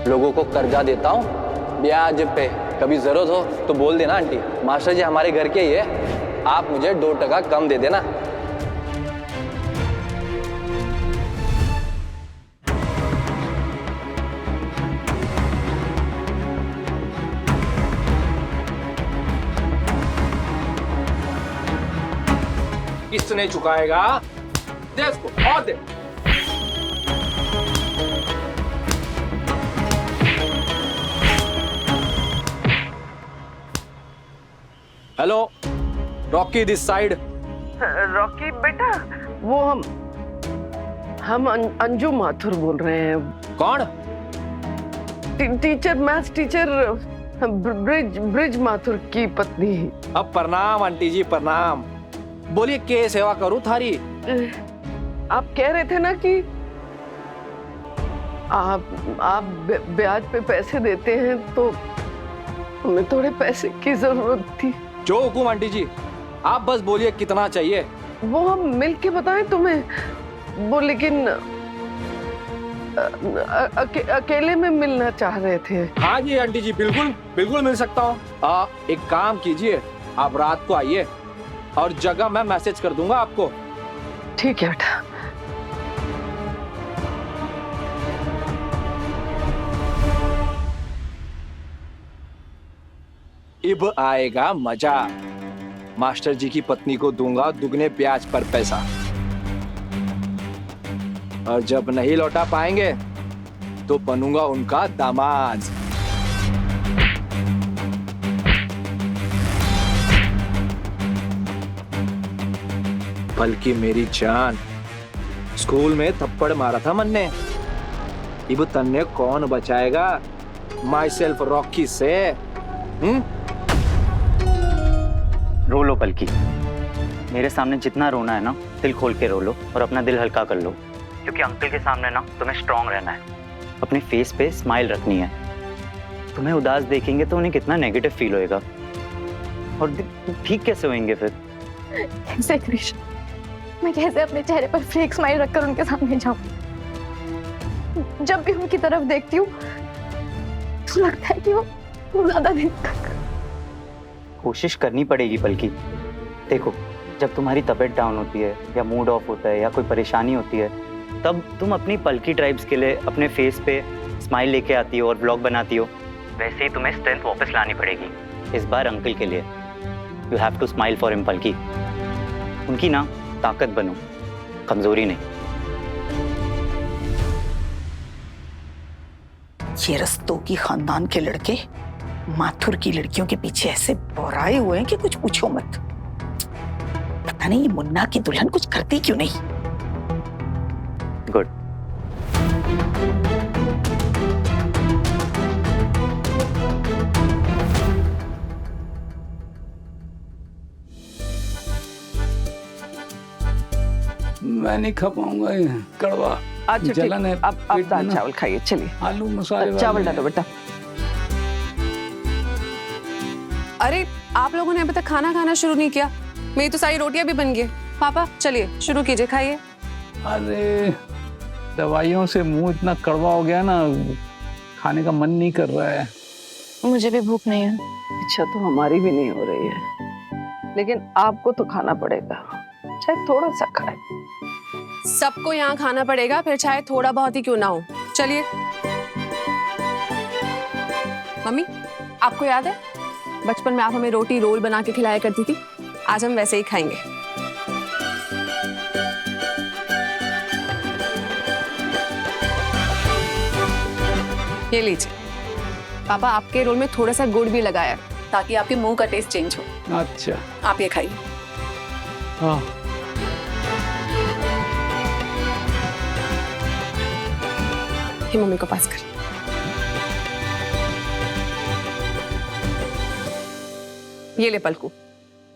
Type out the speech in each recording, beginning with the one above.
लोगों को कर्जा देता हूँ ब्याज पे। कभी जरूरत हो तो बोल देना आंटी, मास्टर जी हमारे घर के ही है, आप मुझे 2% कम दे देना। किसने चुकाएगा? दे उसको और दे। Hello, Rocky this side. Rocky बेटा, वो हम अंजू माथुर बोल रहे हैं। कौन? Teacher, maths teacher, Brij Mathur की पत्नी। अब प्रणाम आंटी जी, प्रणाम। बोलिए क्या सेवा करूं थारी? आप कह रहे थे ना कि आप ब्याज पे पैसे देते हैं, तो हमें थोड़े पैसे की जरूरत थी। जो हुकुम आंटी जी, आप बस बोलिए कितना चाहिए। वो हम मिल के बताएं तुम्हें, वो लेकिन अकेले में मिलना चाह रहे थे। हाँ जी आंटी जी, बिल्कुल बिल्कुल मिल सकता हूँ। एक काम कीजिए, आप रात को आइए और जगह मैं मैसेज कर दूंगा आपको। ठीक है बेटा। अब आएगा मजा। मास्टर जी की पत्नी को दूंगा दुगने ब्याज पर पैसा, और जब नहीं लौटा पाएंगे तो बनूंगा उनका दामाद। बल्कि मेरी जान, स्कूल में थप्पड़ मारा था मन ने, इब तन्ने कौन बचाएगा माई सेल्फ रॉकी से? रो लो पलकी, मेरे सामने जितना रोना है ना, दिल खोल के रो लो और अपना दिल हल्का कर लो, क्योंकि अंकल के सामने ना तुम्हें स्ट्रांग रहना है, अपने फेस पे स्माइल रखनी है। तुम्हें उदास देखेंगे तो उन्हें कितना नेगेटिव फील होएगा, और ठीक कैसे होंगे फिर? कैसे कृष्ण, मैं कैसे अपने चेहरे पर फेक स्माइल रखकर उनके सामने जाऊं? जब भी उनकी तरफ देखती हूँ तो लगता है कि वो ज्यादा दिन तक। कोशिश करनी पड़ेगी पलकी। देखो, जब तुम्हारी तबीयत डाउन होती है या मूड ऑफ होता है या कोई परेशानी होती है, तब तुम अपनी पलकी ट्राइब्स के लिए अपने फेस पे स्माइल लेके आती हो और व्लॉग बनाती हो। वैसे ही तुम्हें स्ट्रेंथ वापस लानी पड़ेगी, इस बार अंकल के लिए। You have to smile for him Palki. उनकी ना ताकत बनो, कमजोरी नहीं। ये रस्तोगी खानदान के लड़के माथुर की लड़कियों के पीछे ऐसे बोराए हुए हैं कि कुछ पूछो मत। पता नहीं ये मुन्ना की दुल्हन कुछ करती क्यों नहीं। गुड। मैं नहीं खा पाऊंगा, ये कड़वा अच्छा जलन है। अब दाल चावल खाइए, चलिए। आलू मसाले चावल डालो बेटा। अरे आप लोगों ने अभी तक खाना खाना शुरू नहीं किया। मेरी तो सारी रोटियां भी बन गई। पापा चलिए शुरू कीजिए, खाइए। अरे दवाइयों से मुंह इतना कड़वा हो गया ना, खाने का मन नहीं कर रहा है। मुझे भी भूख नहीं है। इच्छा तो हमारी भी नहीं हो रही है, लेकिन आपको तो खाना पड़ेगा, चाहे थोड़ा सा खाए। सबको यहाँ खाना पड़ेगा, फिर चाहे थोड़ा बहुत ही क्यों ना हो। चलिए। मम्मी, आपको याद है बचपन में आप हमें रोटी रोल बना के खिलाया करती थी? आज हम वैसे ही खाएंगे। ये लीजिए। पापा, आपके रोल में थोड़ा सा गुड़ भी लगाया ताकि आपके मुंह का टेस्ट चेंज हो। अच्छा, आप ये खाइए। हाँ। ये मम्मी को पास कर। ये ले पलकू,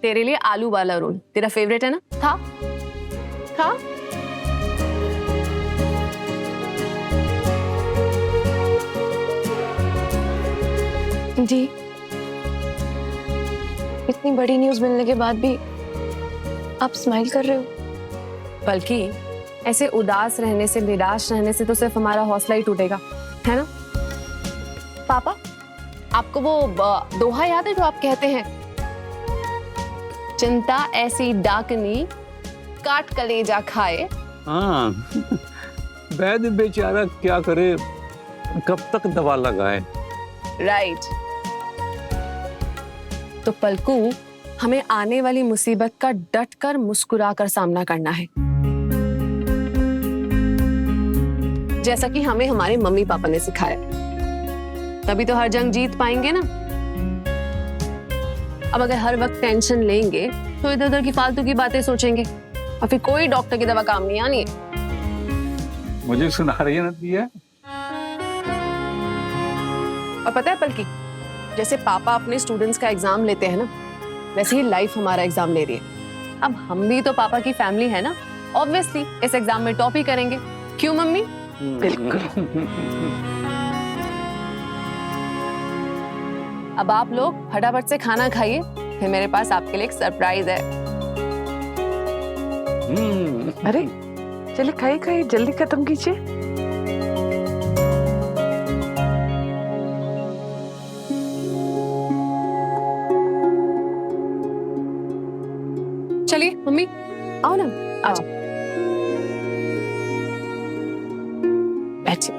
तेरे लिए आलू वाला रोल। तेरा फेवरेट है ना? था? जी, इतनी बड़ी न्यूज़ मिलने के बाद भी आप स्माइल कर रहे हो। बल्कि ऐसे उदास रहने से, निराश रहने से तो सिर्फ हमारा हौसला ही टूटेगा, है ना? पापा, आपको वो दोहा याद है जो आप कहते हैं, चिंता ऐसी डाकनी काट कलेजा खाए। हाँ वैद्य बेचारा क्या करे, कब तक दवा लगाए। राइट। तो पलकू, हमें आने वाली मुसीबत का डट कर मुस्कुरा कर सामना करना है, जैसा कि हमें हमारे मम्मी पापा ने सिखाया। तभी तो हर जंग जीत पाएंगे ना। अब अगर हर वक्त टेंशन लेंगे तो इधर उधर की फालतू की बातें सोचेंगे और फिर कोई डॉक्टर की दवा काम नहीं आनी है। मुझे सुना रही है ना दिया। और पता है पलकी, जैसे पापा अपने स्टूडेंट्स का एग्जाम लेते हैं ना, वैसे ही लाइफ हमारा एग्जाम ले रही है। अब हम भी तो पापा की फैमिली है ना, ऑब्वियसली इस एग्जाम में टॉप ही करेंगे। क्यों मम्मी? बिल्कुल। अब आप लोग फटाफट से खाना खाइए, फिर मेरे पास आपके लिए एक सरप्राइज है। अरे चलिए खाइए खाइए, जल्दी खत्म कीजिए। चलिए मम्मी, आओ ना, आ जाओ, बैठिए।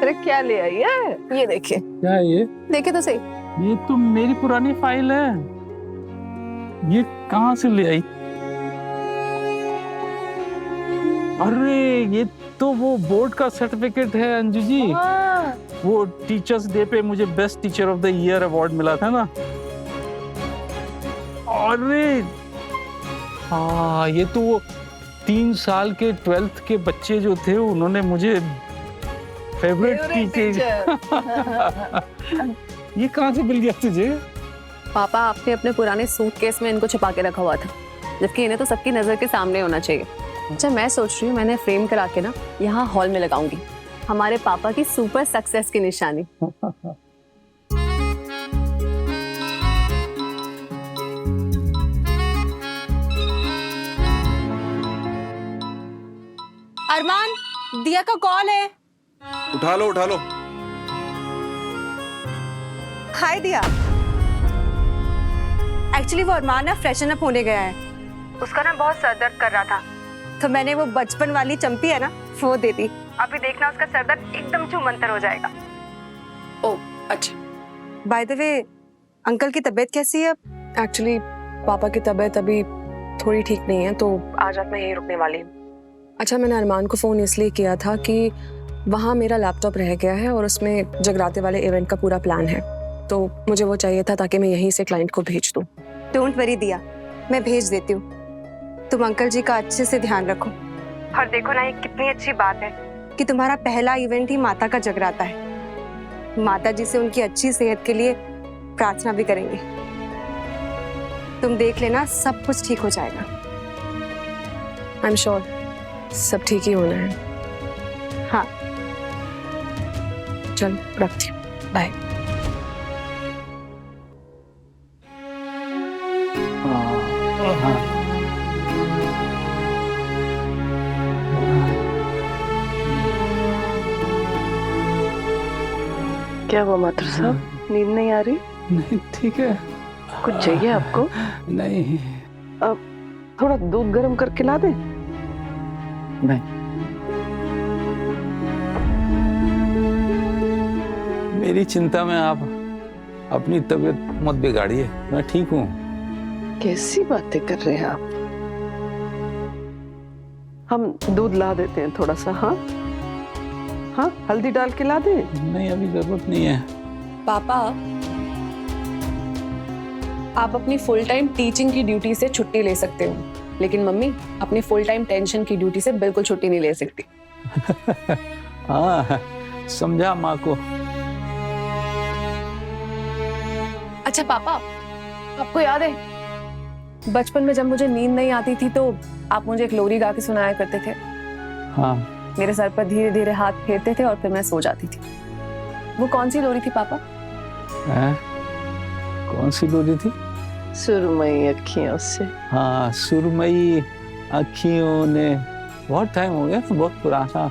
अरे क्या ले आई है? ये देखिए, क्या है ये? देखिए तो सही। ये तो मेरी पुरानी फाइल है, ये कहाँ से ले आई? अरे ये तो वो बोर्ड का सर्टिफिकेट है अंजू जी। वो टीचर्स डे पे मुझे best teacher of the year award मिला था ना। अरे हाँ, ये तो वो 3 साल के 12th के बच्चे जो थे, उन्होंने मुझे फेवरेट टीचर। ये कहाँ से मिल गया तुझे? पापा, आपने अपने पुराने सूटकेस में इनको छुपा के रखा हुआ था, जबकि इन्हें तो सबकी नजर के सामने होना चाहिए। अच्छा, मैं सोच रही हूँ मैंने फ्रेम करा के ना यहाँ हॉल में लगाऊंगी, हमारे पापा की सुपर सक्सेस की निशानी। अरमान, दिया का कॉल है। उठा लो उठा लो। हाय दिया। एक्चुअली वो अरमान ना फ्रेशन अप होने गया है, उसका ना बहुत सर दर्द कर रहा था, तो मैंने वो बचपन वाली चंपी है ना, वो दे दी। अभी देखना उसका सर दर्द एकदम छूमंतर हो जाएगा। ओह अच्छा। बाय द वे, अंकल की तबीयत कैसी है? एक्चुअली पापा की तबीयत अभी थोड़ी ठीक नहीं है, तो आज रात मैं यहीं रुकने वाली हूँ। अच्छा, मैंने अरमान को फ़ोन इसलिए किया था कि वहाँ मेरा लैपटॉप रह गया है और उसमें जगराते वाले इवेंट का पूरा प्लान है, तो मुझे वो चाहिए था ताकि मैं यहीं से क्लाइंट को भेज दूँ। डोंट वरी दिया, मैं भेज देती हूँ। तुम अंकल जी का अच्छे से ध्यान रखो। और देखो ना, ये कितनी अच्छी बात है कि तुम्हारा पहला इवेंट ही माता का जगराता है। माता जी से उनकी अच्छी सेहत के लिए प्रार्थना भी करेंगे। तुम देख लेना, सब कुछ ठीक हो जाएगा। आई एम श्योर सब ठीक ही होना है। हाँ, चल रखती हूँ, बाय। क्या हुआ मात्र साहब, नींद नहीं आ रही? नहीं ठीक है। कुछ चाहिए आपको? नहीं। अब थोड़ा दूध गर्म करके ला दे? नहीं, मेरी चिंता में आप अपनी तबीयत मत बिगाड़िए, मैं ठीक हूँ। कैसी बातें कर रहे हैं आप? हम दूध ला देते हैं थोड़ा सा। हाँ हाँ, हल्दी डाल के ला दे? नहीं, अभी जरूरत नहीं है। पापा, आप अपनी फुल टाइम टीचिंग की ड्यूटी से छुट्टी ले सकते हो, लेकिन मम्मी अपनी फुल टाइम टेंशन की ड्यूटी से बिल्कुल छुट्टी नहीं ले सकती। हाँ, समझा माँ को। अच्छा पापा, आपको याद है बचपन में जब मुझे नींद नहीं आती थी तो आप मुझे एक लोरी गा के सुनाया करते थे? हाँ, मेरे सर पर धीरे धीरे हाथ फेरते थे और फिर मैं सो जाती थी। वो कौन सी लोरी थी पापा? कौन सी लोरी थी? सुरमई अखियों से। हाँ, सुरमई अखियों ने। बहुत टाइम हो गया, तो बहुत पुराना।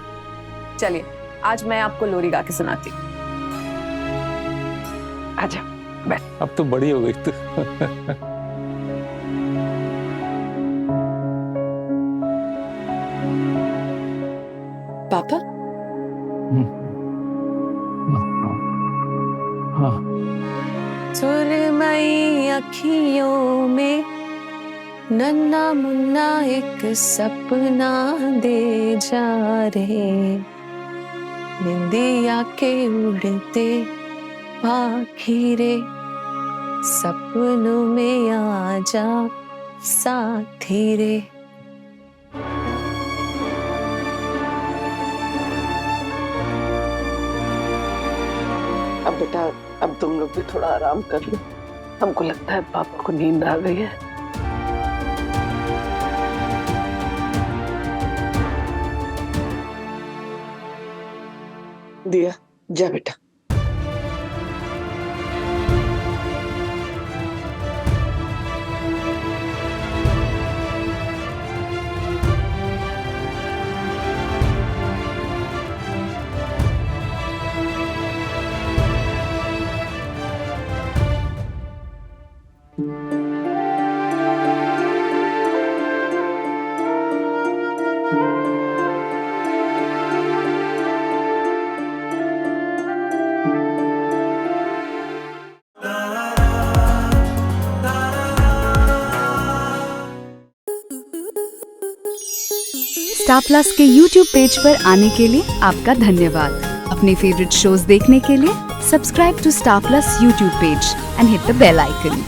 चलिए आज मैं आपको लोरी गा के सुनाती हूँ। आजा बैठ। अब तो बड़ी हो गई तू। पापा सुरमई अखियों में नन्ना मुन्ना एक सपना दे जा रे, निंदिया के उड़ते पाखी रे, सपनों में आजा साथी रे। अब बेटा, अब तुम लोग भी थोड़ा आराम कर लो। हमको लगता है पापा को नींद आ गई है। दिया, जा बेटा। स्टार प्लस के YouTube पेज पर आने के लिए आपका धन्यवाद। अपने फेवरेट शोज देखने के लिए subscribe to Star Plus YouTube page and hit the bell icon.